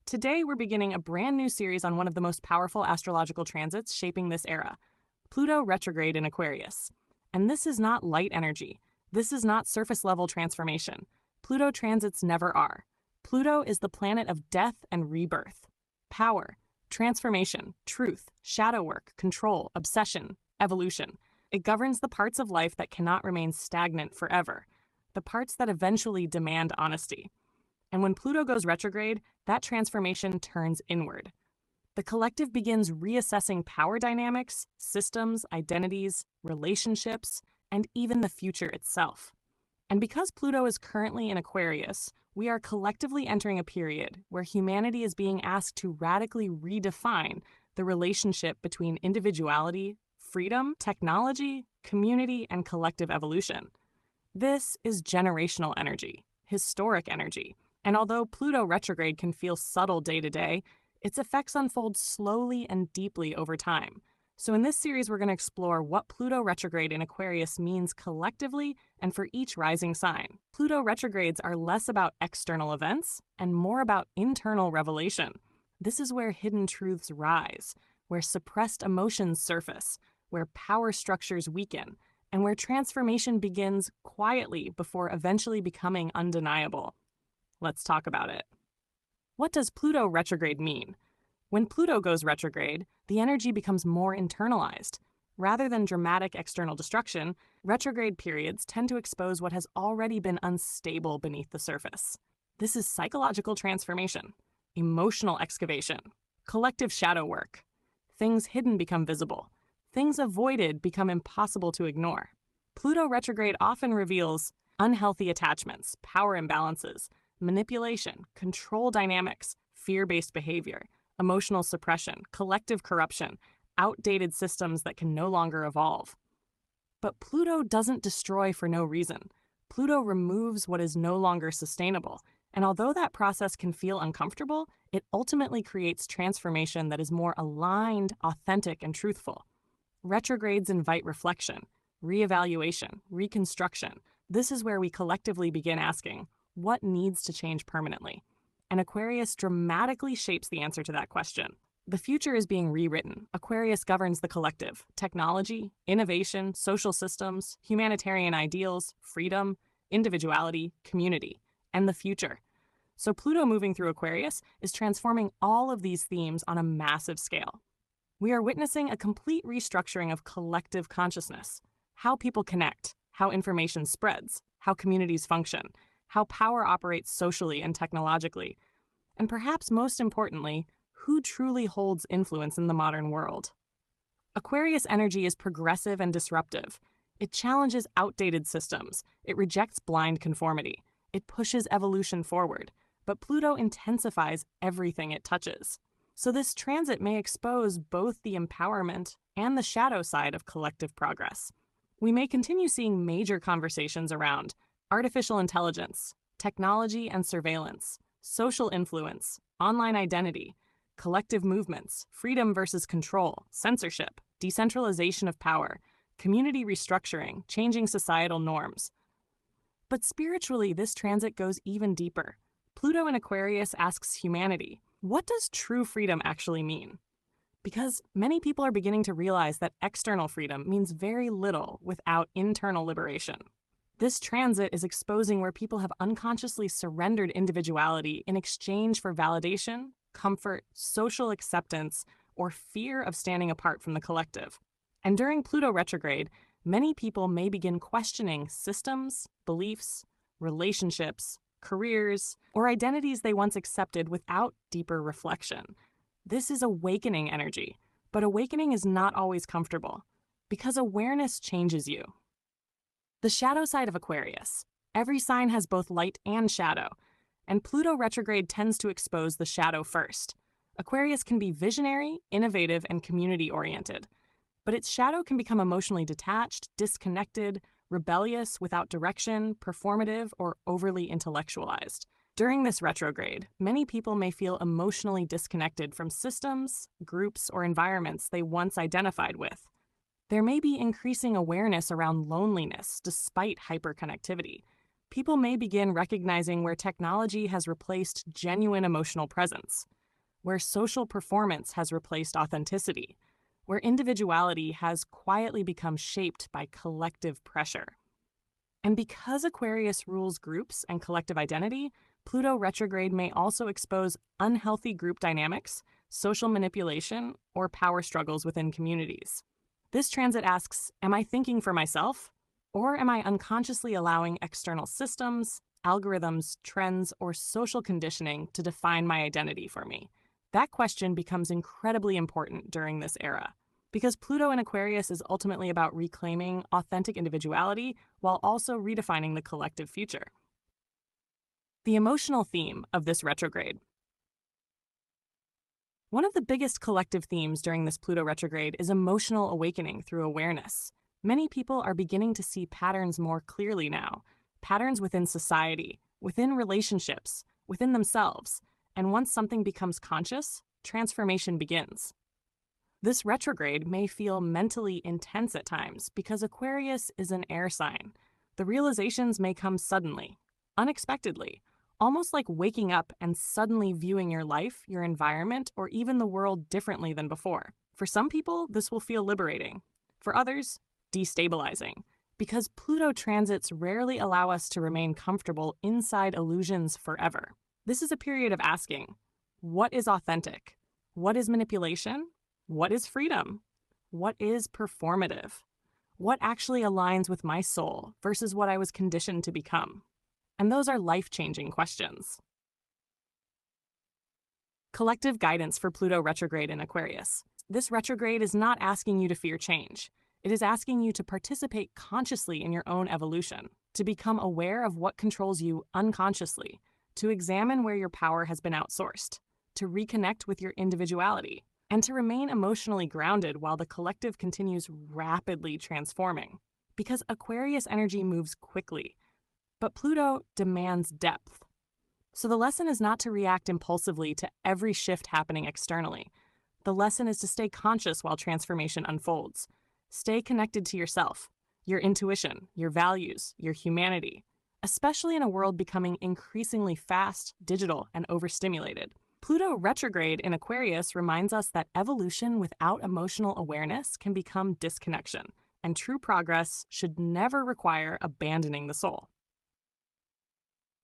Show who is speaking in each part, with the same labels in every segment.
Speaker 1: Today, we're beginning a brand new series on one of the most powerful astrological transits shaping this era, Pluto Retrograde in Aquarius. And this is not light energy. This is not surface-level transformation. Pluto transits never are. Pluto is the planet of death and rebirth, power, transformation, truth, shadow work, control, obsession, evolution. It governs the parts of life that cannot remain stagnant forever, the parts that eventually demand honesty. And when Pluto goes retrograde, that transformation turns inward. The collective begins reassessing power dynamics, systems, identities, relationships, and even the future itself. And because Pluto is currently in Aquarius, we are collectively entering a period where humanity is being asked to radically redefine the relationship between individuality, freedom, technology, community, and collective evolution. This is generational energy, historic energy. And although Pluto retrograde can feel subtle day to day, its effects unfold slowly and deeply over time. So in this series, we're going to explore what Pluto retrograde in Aquarius means collectively and for each rising sign. Pluto retrogrades are less about external events and more about internal revelation. This is where hidden truths rise, where suppressed emotions surface, where power structures weaken, and where transformation begins quietly before eventually becoming undeniable. Let's talk about it. What does Pluto retrograde mean? When Pluto goes retrograde, the energy becomes more internalized. Rather than dramatic external destruction, retrograde periods tend to expose what has already been unstable beneath the surface. This is psychological transformation, emotional excavation, collective shadow work. Things hidden become visible. Things avoided become impossible to ignore. Pluto retrograde often reveals unhealthy attachments, power imbalances, manipulation, control dynamics, fear-based behavior, emotional suppression, collective corruption, outdated systems that can no longer evolve. But Pluto doesn't destroy for no reason. Pluto removes what is no longer sustainable, and although that process can feel uncomfortable, it ultimately creates transformation that is more aligned, authentic, and truthful. Retrogrades invite reflection, reevaluation, reconstruction. This is where we collectively begin asking, what needs to change permanently? And Aquarius dramatically shapes the answer to that question. The future is being rewritten. Aquarius governs the collective, technology, innovation, social systems, humanitarian ideals, freedom, individuality, community, and the future. So Pluto moving through Aquarius is transforming all of these themes on a massive scale. We are witnessing a complete restructuring of collective consciousness, how people connect, how information spreads, how communities function, how power operates socially and technologically, and perhaps most importantly, who truly holds influence in the modern world. Aquarius energy is progressive and disruptive. It challenges outdated systems. It rejects blind conformity. It pushes evolution forward. But Pluto intensifies everything it touches. So this transit may expose both the empowerment and the shadow side of collective progress. We may continue seeing major conversations around artificial intelligence, technology and surveillance, social influence, online identity, collective movements, freedom versus control, censorship, decentralization of power, community restructuring, changing societal norms. But spiritually, this transit goes even deeper. Pluto in Aquarius asks humanity, what does true freedom actually mean? Because many people are beginning to realize that external freedom means very little without internal liberation. This transit is exposing where people have unconsciously surrendered individuality in exchange for validation, comfort, social acceptance, or fear of standing apart from the collective. And during Pluto retrograde, many people may begin questioning systems, beliefs, relationships, careers, or identities they once accepted without deeper reflection. This is awakening energy, but awakening is not always comfortable, because awareness changes you. The shadow side of Aquarius. Every sign has both light and shadow, and Pluto retrograde tends to expose the shadow first. Aquarius can be visionary, innovative, and community-oriented, but its shadow can become emotionally detached, disconnected, rebellious, without direction, performative, or overly intellectualized. During this retrograde, many people may feel emotionally disconnected from systems, groups, or environments they once identified with. There may be increasing awareness around loneliness despite hyperconnectivity. People may begin recognizing where technology has replaced genuine emotional presence. where social performance has replaced authenticity, where individuality has quietly become shaped by collective pressure. And because Aquarius rules groups and collective identity, Pluto retrograde may also expose unhealthy group dynamics, social manipulation, or power struggles within communities. This transit asks, am I thinking for myself? Or am I unconsciously allowing external systems, algorithms, trends, or social conditioning to define my identity for me? That question becomes incredibly important during this era, because Pluto in Aquarius is ultimately about reclaiming authentic individuality while also redefining the collective future. The emotional theme of this retrograde. One of the biggest collective themes during this Pluto retrograde is emotional awakening through awareness. Many people are beginning to see patterns more clearly now, patterns within society, within relationships, within themselves, and once something becomes conscious, transformation begins. This retrograde may feel mentally intense at times because Aquarius is an air sign. The realizations may come suddenly, unexpectedly, almost like waking up and suddenly viewing your life, your environment, or even the world differently than before. For some people, this will feel liberating. For others, destabilizing, because Pluto transits rarely allow us to remain comfortable inside illusions forever. This is a period of asking, what is authentic? What is manipulation? What is freedom? What is performative? What actually aligns with my soul versus what I was conditioned to become? And those are life-changing questions. Collective guidance for Pluto retrograde in Aquarius. This retrograde is not asking you to fear change. It is asking you to participate consciously in your own evolution, to become aware of what controls you unconsciously, to examine where your power has been outsourced, to reconnect with your individuality, and to remain emotionally grounded while the collective continues rapidly transforming. Because Aquarius energy moves quickly, but Pluto demands depth. So the lesson is not to react impulsively to every shift happening externally. The lesson is to stay conscious while transformation unfolds. Stay connected to yourself, your intuition, your values, your humanity, especially in a world becoming increasingly fast, digital, and overstimulated. Pluto retrograde in Aquarius reminds us that evolution without emotional awareness can become disconnection, and true progress should never require abandoning the soul.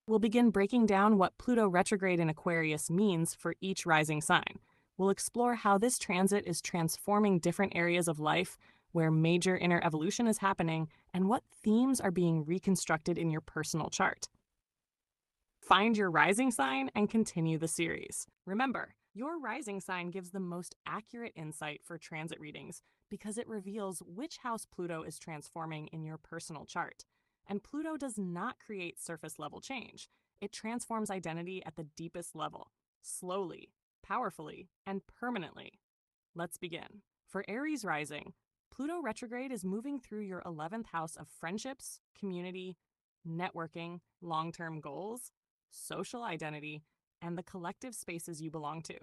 Speaker 1: We'll begin breaking down what Pluto retrograde in Aquarius means for each rising sign. We'll explore how this transit is transforming different areas of life, where major inner evolution is happening, and what themes are being reconstructed in your personal chart. Find your rising sign and continue the series. Remember, your rising sign gives the most accurate insight for transit readings because it reveals which house Pluto is transforming in your personal chart. And Pluto does not create surface-level change. It transforms identity at the deepest level, slowly, powerfully, and permanently. Let's begin. For Aries Rising, Pluto retrograde is moving through your 11th house of friendships, community, networking, long-term goals, social identity, and the collective spaces you belong to.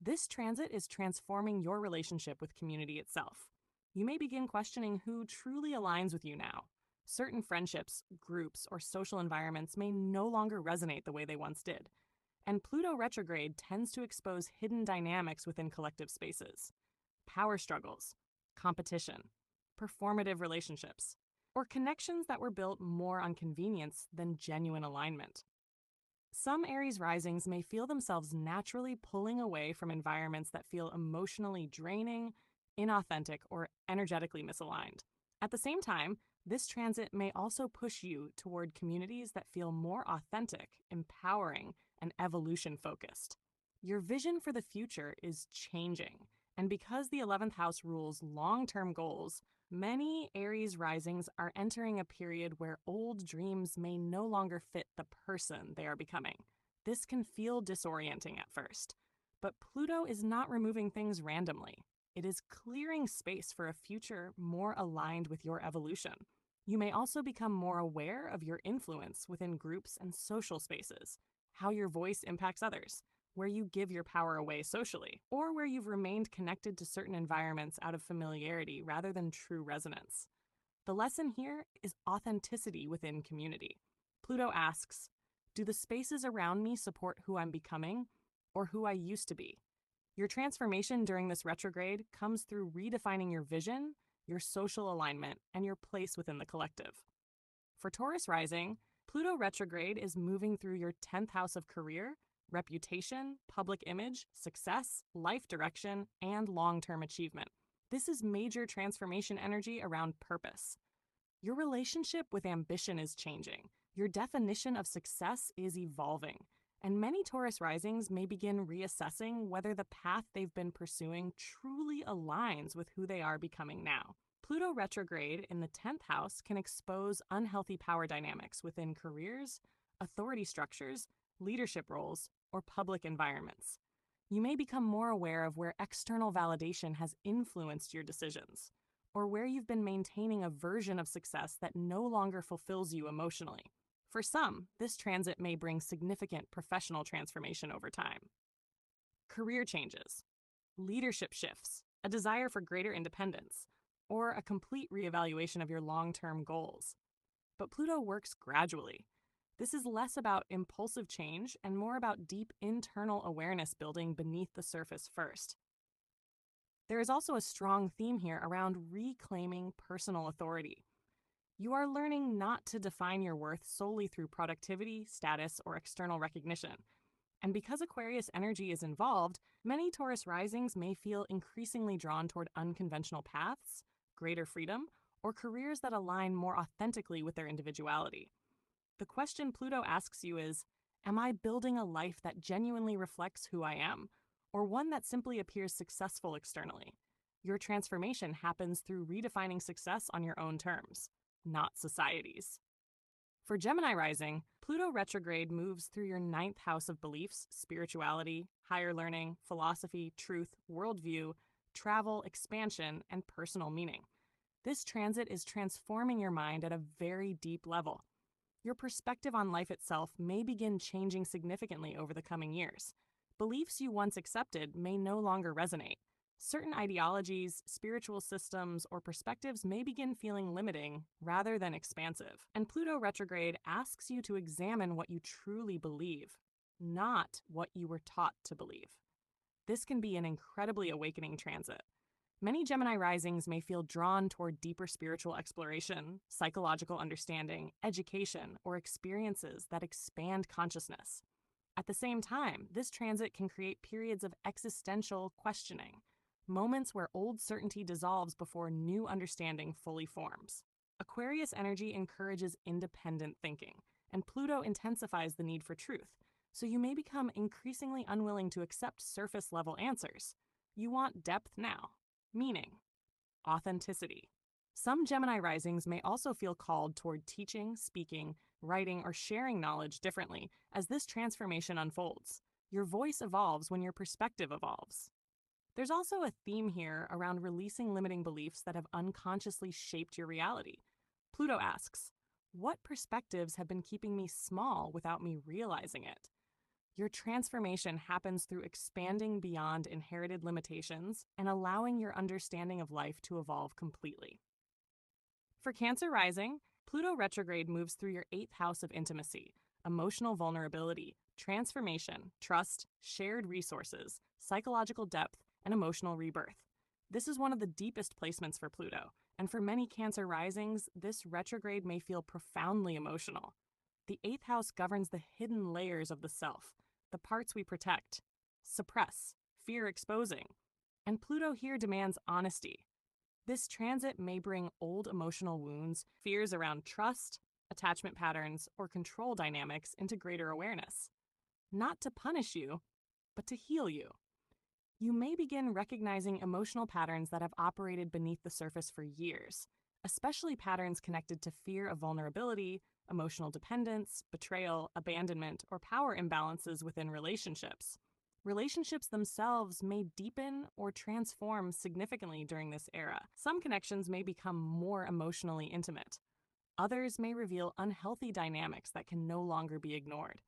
Speaker 1: This transit is transforming your relationship with community itself. You may begin questioning who truly aligns with you now. Certain friendships, groups, or social environments may no longer resonate the way they once did. And Pluto retrograde tends to expose hidden dynamics within collective spaces. Power struggles, competition, performative relationships, or connections that were built more on convenience than genuine alignment. Some Aries risings may feel themselves naturally pulling away from environments that feel emotionally draining, inauthentic, or energetically misaligned. At the same time, this transit may also push you toward communities that feel more authentic, empowering, and evolution-focused. Your vision for the future is changing, and because the 11th house rules long-term goals, many Aries risings are entering a period where old dreams may no longer fit the person they are becoming. This can feel disorienting at first, but Pluto is not removing things randomly. It is clearing space for a future more aligned with your evolution. You may also become more aware of your influence within groups and social spaces, how your voice impacts others, where you give your power away socially, or where you've remained connected to certain environments out of familiarity rather than true resonance. The lesson here is authenticity within community. Pluto asks, do the spaces around me support who I'm becoming, or who I used to be. Your transformation during this retrograde comes through redefining your vision, your social alignment, and your place within the collective. For Taurus Rising, Pluto retrograde is moving through your 10th house of career, reputation, public image, success, life direction, and long-term achievement. This is major transformation energy around purpose. Your relationship with ambition is changing. Your definition of success is evolving. And many Taurus risings may begin reassessing whether the path they've been pursuing truly aligns with who they are becoming now. Pluto retrograde in the 10th house can expose unhealthy power dynamics within careers, authority structures, leadership roles, or public environments. You may become more aware of where external validation has influenced your decisions, or where you've been maintaining a version of success that no longer fulfills you emotionally. For some, this transit may bring significant professional transformation over time. Career changes, leadership shifts, a desire for greater independence, or a complete reevaluation of your long-term goals. But Pluto works gradually. This is less about impulsive change and more about deep internal awareness building beneath the surface first. There is also a strong theme here around reclaiming personal authority. You are learning not to define your worth solely through productivity, status, or external recognition. And because Aquarius energy is involved, many Taurus risings may feel increasingly drawn toward unconventional paths, greater freedom, or careers that align more authentically with their individuality. The question Pluto asks you is, am I building a life that genuinely reflects who I am, or one that simply appears successful externally? Your transformation happens through redefining success on your own terms, not society's. For Gemini rising, Pluto retrograde moves through your 9th house of beliefs, spirituality, higher learning, philosophy, truth, worldview, travel, expansion, and personal meaning. This transit is transforming your mind at a very deep level. Your perspective on life itself may begin changing significantly over the coming years. Beliefs you once accepted may no longer resonate. Certain ideologies, spiritual systems, or perspectives may begin feeling limiting rather than expansive. And Pluto retrograde asks you to examine what you truly believe, not what you were taught to believe. This can be an incredibly awakening transit. Many Gemini risings may feel drawn toward deeper spiritual exploration, psychological understanding, education, or experiences that expand consciousness. At the same time, this transit can create periods of existential questioning, moments where old certainty dissolves before new understanding fully forms. Aquarius energy encourages independent thinking, and Pluto intensifies the need for truth, so you may become increasingly unwilling to accept surface-level answers. You want depth now, meaning, authenticity. Some Gemini risings may also feel called toward teaching, speaking, writing, or sharing knowledge differently as this transformation unfolds. Your voice evolves when your perspective evolves. There's also a theme here around releasing limiting beliefs that have unconsciously shaped your reality. Pluto asks, what perspectives have been keeping me small without me realizing it? Your transformation happens through expanding beyond inherited limitations and allowing your understanding of life to evolve completely. For Cancer rising, Pluto retrograde moves through your 8th house of intimacy, emotional vulnerability, transformation, trust, shared resources, psychological depth, and emotional rebirth. This is one of the deepest placements for Pluto, and for many Cancer risings, this retrograde may feel profoundly emotional. The 8th house governs the hidden layers of the self, the parts we protect, suppress, fear exposing, and Pluto here demands honesty. This transit may bring old emotional wounds, fears around trust, attachment patterns, or control dynamics into greater awareness. Not to punish you, but to heal you. You may begin recognizing emotional patterns that have operated beneath the surface for years, especially patterns connected to fear of vulnerability, emotional dependence, betrayal, abandonment, or power imbalances within relationships. Relationships themselves may deepen or transform significantly during this era. Some connections may become more emotionally intimate. Others may reveal unhealthy dynamics that can no longer be ignored.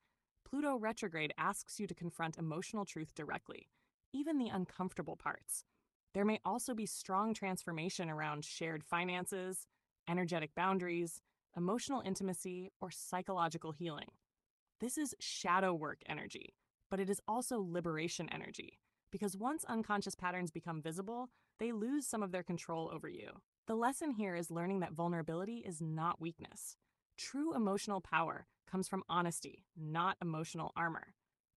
Speaker 1: Pluto retrograde asks you to confront emotional truth directly, even the uncomfortable parts. There may also be strong transformation around shared finances, energetic boundaries, emotional intimacy, or psychological healing. This is shadow work energy, but it is also liberation energy, because once unconscious patterns become visible, they lose some of their control over you. The lesson here is learning that vulnerability is not weakness. True emotional power comes from honesty, not emotional armor.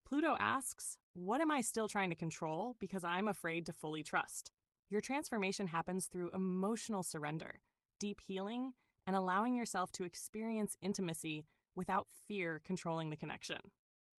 Speaker 1: Pluto asks, what am I still trying to control because I'm afraid to fully trust? Your transformation happens through emotional surrender, deep healing, and allowing yourself to experience intimacy without fear controlling the connection.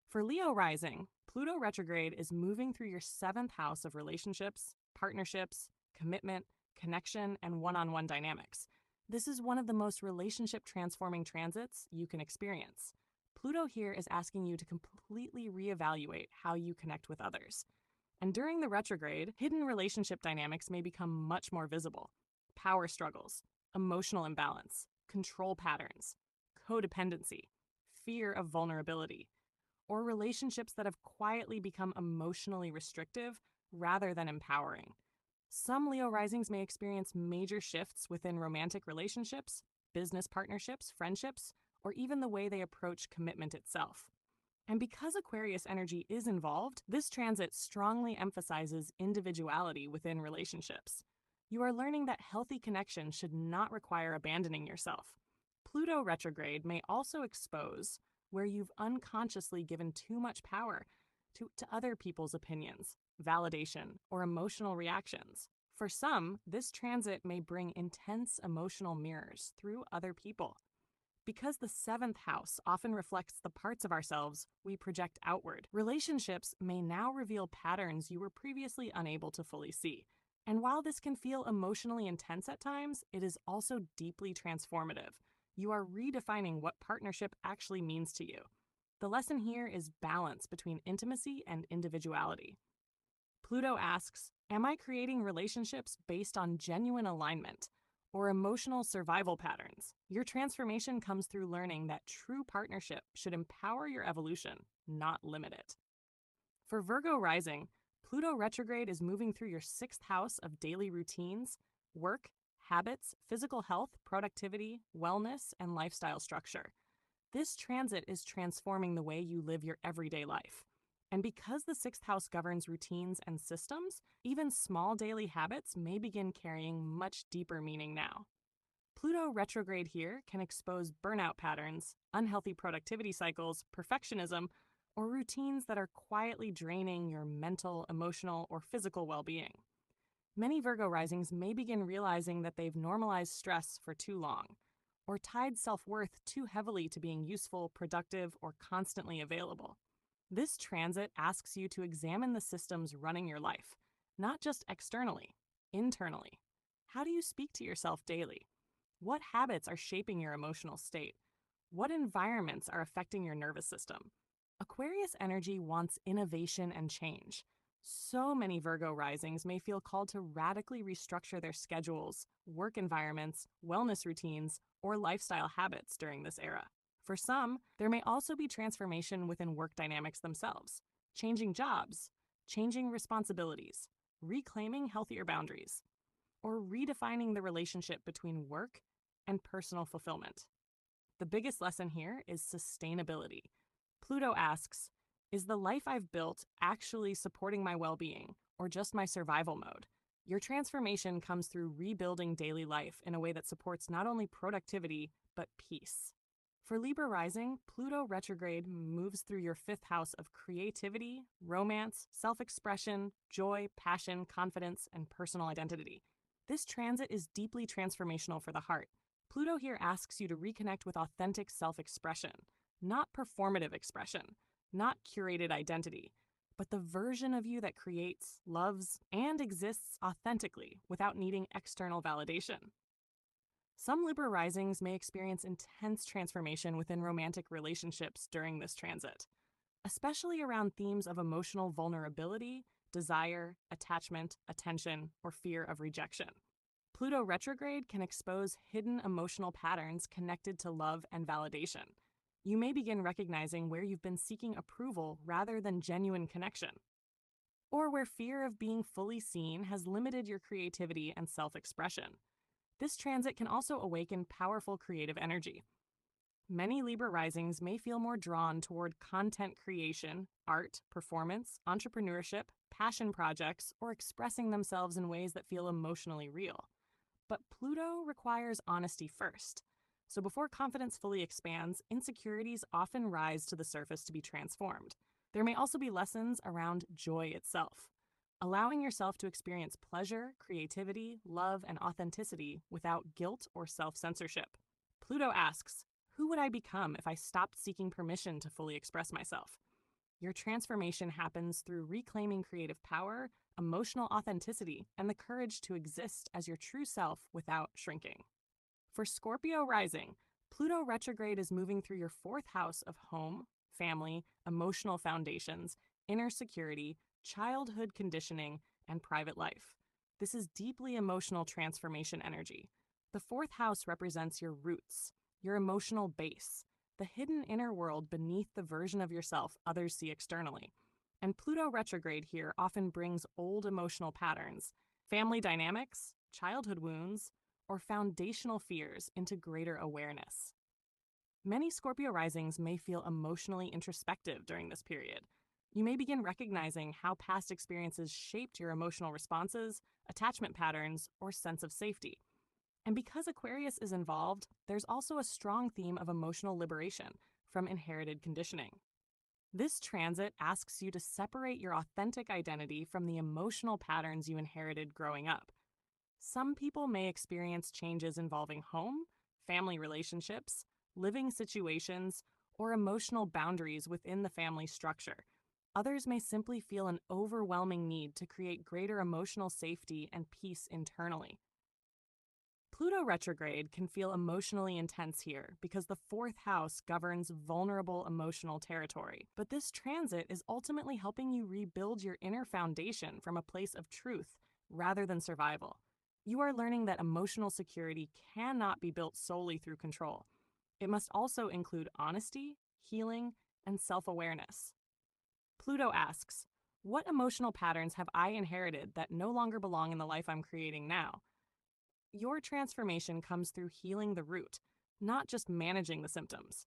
Speaker 1: For Leo Rising, Pluto Retrograde is moving through your 7th house of relationships, partnerships, commitment, connection, and one-on-one dynamics. This is one of the most relationship transforming transits you can experience. Pluto here is asking you to completely reevaluate how you connect with others. And during the retrograde, hidden relationship dynamics may become much more visible. Power struggles, emotional imbalance, control patterns, codependency, fear of vulnerability, or relationships that have quietly become emotionally restrictive rather than empowering. Some Leo risings may experience major shifts within romantic relationships, business partnerships, friendships, or even the way they approach commitment itself. And because Aquarius energy is involved, this transit strongly emphasizes individuality within relationships. You are learning that healthy connection should not require abandoning yourself. Pluto retrograde may also expose where you've unconsciously given too much power to other people's opinions, validation, or emotional reactions. For some, this transit may bring intense emotional mirrors through other people. Because the 7th house often reflects the parts of ourselves we project outward, relationships may now reveal patterns you were previously unable to fully see. And while this can feel emotionally intense at times, it is also deeply transformative. You are redefining what partnership actually means to you. The lesson here is balance between intimacy and individuality. Pluto asks, am I creating relationships based on genuine alignment or emotional survival patterns? Your transformation comes through learning that true partnership should empower your evolution, not limit it. For Virgo Rising, Pluto retrograde is moving through your 6th house of daily routines, work, habits, physical health, productivity, wellness, and lifestyle structure. This transit is transforming the way you live your everyday life. And because the 6th house governs routines and systems, even small daily habits may begin carrying much deeper meaning now. Pluto retrograde here can expose burnout patterns, unhealthy productivity cycles, perfectionism, or routines that are quietly draining your mental, emotional, or physical well-being. Many Virgo risings may begin realizing that they've normalized stress for too long, or tied self-worth too heavily to being useful, productive, or constantly available. This transit asks you to examine the systems running your life, not just externally, internally. How do you speak to yourself daily? What habits are shaping your emotional state? What environments are affecting your nervous system? Aquarius energy wants innovation and change. So many Virgo risings may feel called to radically restructure their schedules, work environments, wellness routines, or lifestyle habits during this era. For some, there may also be transformation within work dynamics themselves, changing jobs, changing responsibilities, reclaiming healthier boundaries, or redefining the relationship between work and personal fulfillment. The biggest lesson here is sustainability. Pluto asks, is the life I've built actually supporting my well-being or just my survival mode? Your transformation comes through rebuilding daily life in a way that supports not only productivity, but peace. For Libra Rising, Pluto retrograde moves through your 5th house of creativity, romance, self-expression, joy, passion, confidence, and personal identity. This transit is deeply transformational for the heart. Pluto here asks you to reconnect with authentic self-expression, not performative expression, not curated identity, but the version of you that creates, loves, and exists authentically without needing external validation. Some Libra risings may experience intense transformation within romantic relationships during this transit, especially around themes of emotional vulnerability, desire, attachment, attention, or fear of rejection. Pluto retrograde can expose hidden emotional patterns connected to love and validation. You may begin recognizing where you've been seeking approval rather than genuine connection, or where fear of being fully seen has limited your creativity and self-expression. This transit can also awaken powerful creative energy. Many Libra risings may feel more drawn toward content creation, art, performance, entrepreneurship, passion projects, or expressing themselves in ways that feel emotionally real. But Pluto requires honesty first. So before confidence fully expands, insecurities often rise to the surface to be transformed. There may also be lessons around joy itself. Allowing yourself to experience pleasure, creativity, love, and authenticity without guilt or self-censorship. Pluto asks, who would I become if I stopped seeking permission to fully express myself? Your transformation happens through reclaiming creative power, emotional authenticity, and the courage to exist as your true self without shrinking. For Scorpio Rising, Pluto retrograde is moving through your fourth house of home, family, emotional foundations, inner security, childhood conditioning, and private life. This is deeply emotional transformation energy. The fourth house represents your roots, your emotional base, the hidden inner world beneath the version of yourself others see externally. And Pluto retrograde here often brings old emotional patterns, family dynamics, childhood wounds, or foundational fears into greater awareness. Many Scorpio risings may feel emotionally introspective during this period. You may begin recognizing how past experiences shaped your emotional responses, attachment patterns, or sense of safety. And because Aquarius is involved, there's also a strong theme of emotional liberation from inherited conditioning. This transit asks you to separate your authentic identity from the emotional patterns you inherited growing up. Some people may experience changes involving home, family relationships, living situations, or emotional boundaries within the family structure. Others may simply feel an overwhelming need to create greater emotional safety and peace internally. Pluto retrograde can feel emotionally intense here because the fourth house governs vulnerable emotional territory. But this transit is ultimately helping you rebuild your inner foundation from a place of truth rather than survival. You are learning that emotional security cannot be built solely through control. It must also include honesty, healing, and self-awareness. Pluto asks, what emotional patterns have I inherited that no longer belong in the life I'm creating now? Your transformation comes through healing the root, not just managing the symptoms.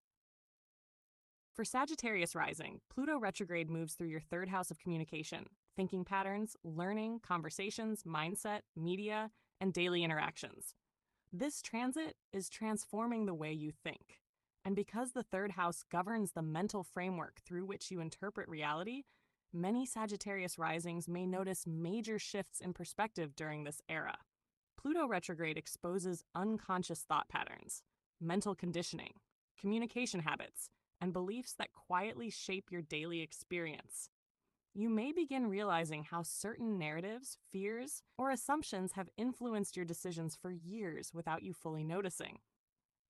Speaker 1: For Sagittarius Rising, Pluto retrograde moves through your third house of communication, thinking patterns, learning, conversations, mindset, media, and daily interactions. This transit is transforming the way you think. And because the third house governs the mental framework through which you interpret reality, many Sagittarius risings may notice major shifts in perspective during this era. Pluto retrograde exposes unconscious thought patterns, mental conditioning, communication habits, and beliefs that quietly shape your daily experience. You may begin realizing how certain narratives, fears, or assumptions have influenced your decisions for years without you fully noticing.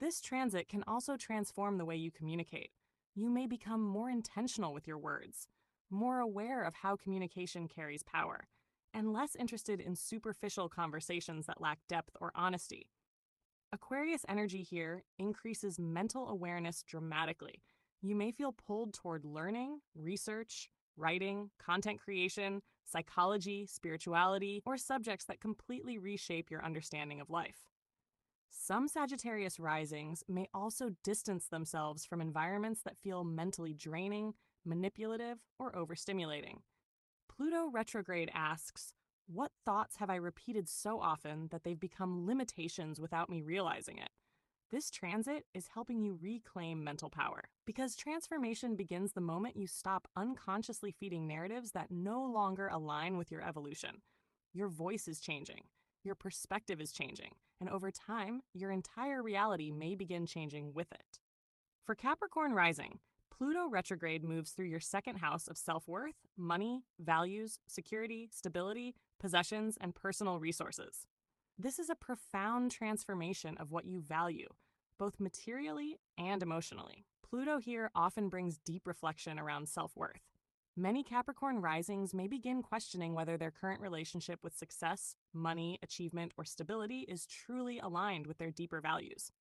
Speaker 1: This transit can also transform the way you communicate. You may become more intentional with your words, more aware of how communication carries power, and less interested in superficial conversations that lack depth or honesty. Aquarius energy here increases mental awareness dramatically. You may feel pulled toward learning, research, writing, content creation, psychology, spirituality, or subjects that completely reshape your understanding of life. Some Sagittarius risings may also distance themselves from environments that feel mentally draining, manipulative, or overstimulating. Pluto retrograde asks, what thoughts have I repeated so often that they've become limitations without me realizing it? This transit is helping you reclaim mental power, because transformation begins the moment you stop unconsciously feeding narratives that no longer align with your evolution. Your voice is changing, your perspective is changing, and over time, your entire reality may begin changing with it. For Capricorn Rising, Pluto retrograde moves through your second house of self-worth, money, values, security, stability, possessions, and personal resources. This is a profound transformation of what you value, both materially and emotionally. Pluto here often brings deep reflection around self-worth. Many Capricorn risings may begin questioning whether their current relationship with success, money, achievement, or stability is truly aligned with their deeper values.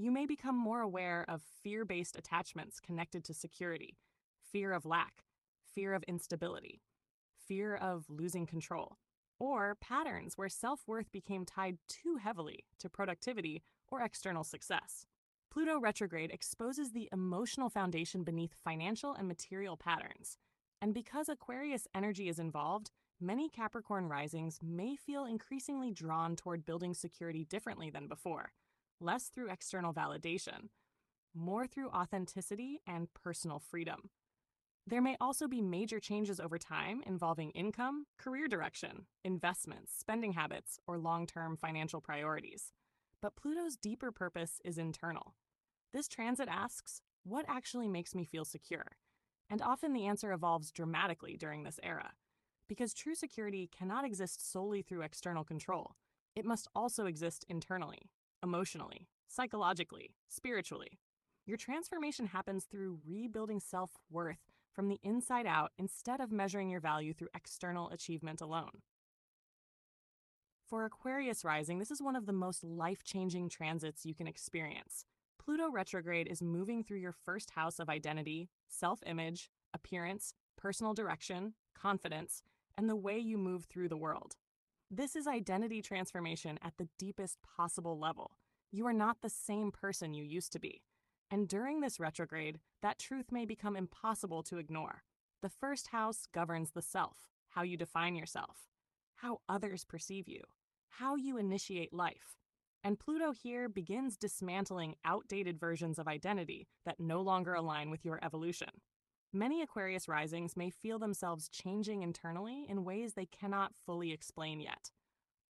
Speaker 1: You may become more aware of fear-based attachments connected to security, fear of lack, fear of instability, fear of losing control, or patterns where self-worth became tied too heavily to productivity or external success. Pluto retrograde exposes the emotional foundation beneath financial and material patterns. And because Aquarius energy is involved, many Capricorn risings may feel increasingly drawn toward building security differently than before, less through external validation, more through authenticity and personal freedom. There may also be major changes over time involving income, career direction, investments, spending habits, or long-term financial priorities. But Pluto's deeper purpose is internal. This transit asks, what actually makes me feel secure? And often the answer evolves dramatically during this era. Because true security cannot exist solely through external control. It must also exist internally, emotionally, psychologically, spiritually. Your transformation happens through rebuilding self-worth from the inside out instead of measuring your value through external achievement alone. For Aquarius rising, this is one of the most life-changing transits you can experience. Pluto retrograde is moving through your first house of identity, self-image, appearance, personal direction, confidence, and the way you move through the world. This is identity transformation at the deepest possible level. You are not the same person you used to be. And during this retrograde, that truth may become impossible to ignore. The first house governs the self, how you define yourself, how others perceive you, how you initiate life. And Pluto here begins dismantling outdated versions of identity that no longer align with your evolution. Many Aquarius risings may feel themselves changing internally in ways they cannot fully explain yet.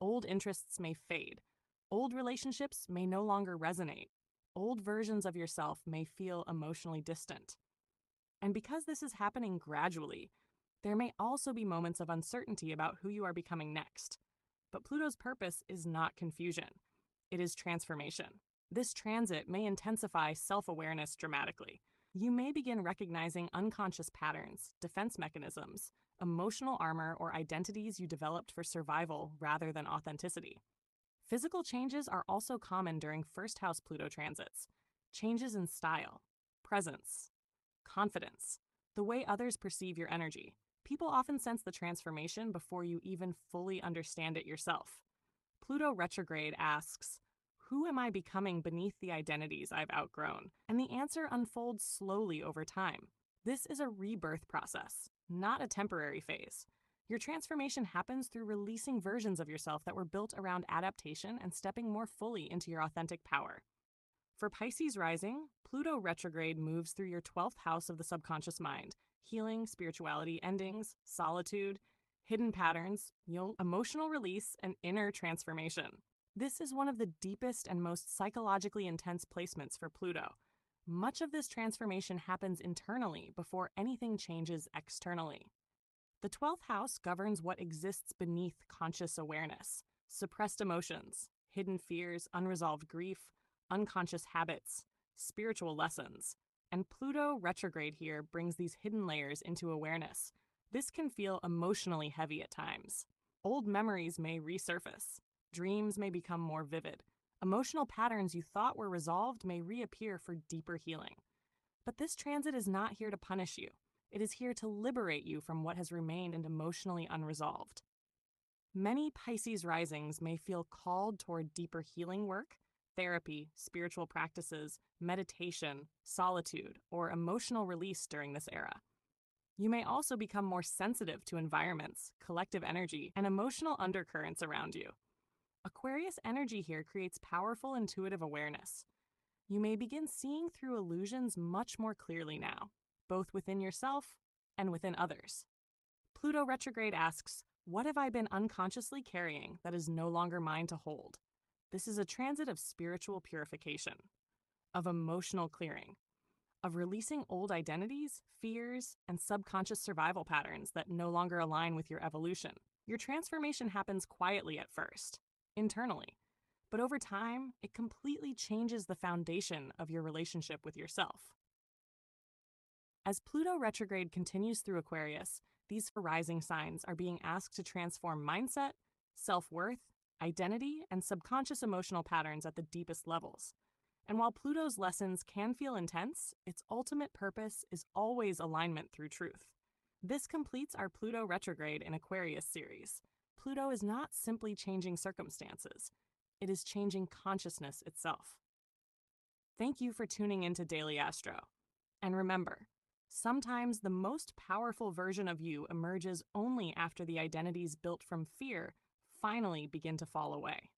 Speaker 1: Old interests may fade. Old relationships may no longer resonate. Old versions of yourself may feel emotionally distant. And because this is happening gradually, there may also be moments of uncertainty about who you are becoming next. But Pluto's purpose is not confusion. It is transformation. This transit may intensify self-awareness dramatically. You may begin recognizing unconscious patterns, defense mechanisms, emotional armor, or identities you developed for survival rather than authenticity. Physical changes are also common during first house Pluto transits. Changes in style, presence, confidence, the way others perceive your energy. People often sense the transformation before you even fully understand it yourself. Pluto retrograde asks, who am I becoming beneath the identities I've outgrown? And the answer unfolds slowly over time. This is a rebirth process, not a temporary phase. Your transformation happens through releasing versions of yourself that were built around adaptation and stepping more fully into your authentic power. For Pisces rising, Pluto retrograde moves through your 12th house of the subconscious mind, healing, spirituality, endings, solitude, hidden patterns, emotional release, and inner transformation. This is one of the deepest and most psychologically intense placements for Pluto. Much of this transformation happens internally before anything changes externally. The 12th house governs what exists beneath conscious awareness, suppressed emotions, hidden fears, unresolved grief, unconscious habits, spiritual lessons. And Pluto retrograde here brings these hidden layers into awareness. This can feel emotionally heavy at times. Old memories may resurface. Dreams may become more vivid. Emotional patterns you thought were resolved may reappear for deeper healing. But this transit is not here to punish you. It is here to liberate you from what has remained emotionally unresolved. Many Pisces risings may feel called toward deeper healing work, therapy, spiritual practices, meditation, solitude, or emotional release during this era. You may also become more sensitive to environments, collective energy, and emotional undercurrents around you. Aquarius energy here creates powerful intuitive awareness. You may begin seeing through illusions much more clearly now, both within yourself and within others. Pluto retrograde asks, what have I been unconsciously carrying that is no longer mine to hold? This is a transit of spiritual purification, of emotional clearing, of releasing old identities, fears, and subconscious survival patterns that no longer align with your evolution. Your transformation happens quietly at first, internally, but over time, it completely changes the foundation of your relationship with yourself. As Pluto retrograde continues through Aquarius, these rising signs are being asked to transform mindset, self-worth, identity, and subconscious emotional patterns at the deepest levels. And while Pluto's lessons can feel intense, its ultimate purpose is always alignment through truth. This completes our Pluto retrograde in Aquarius series. Pluto is not simply changing circumstances. It is changing consciousness itself. Thank you for tuning into Daily Astro. And remember, sometimes the most powerful version of you emerges only after the identities built from fear finally begin to fall away.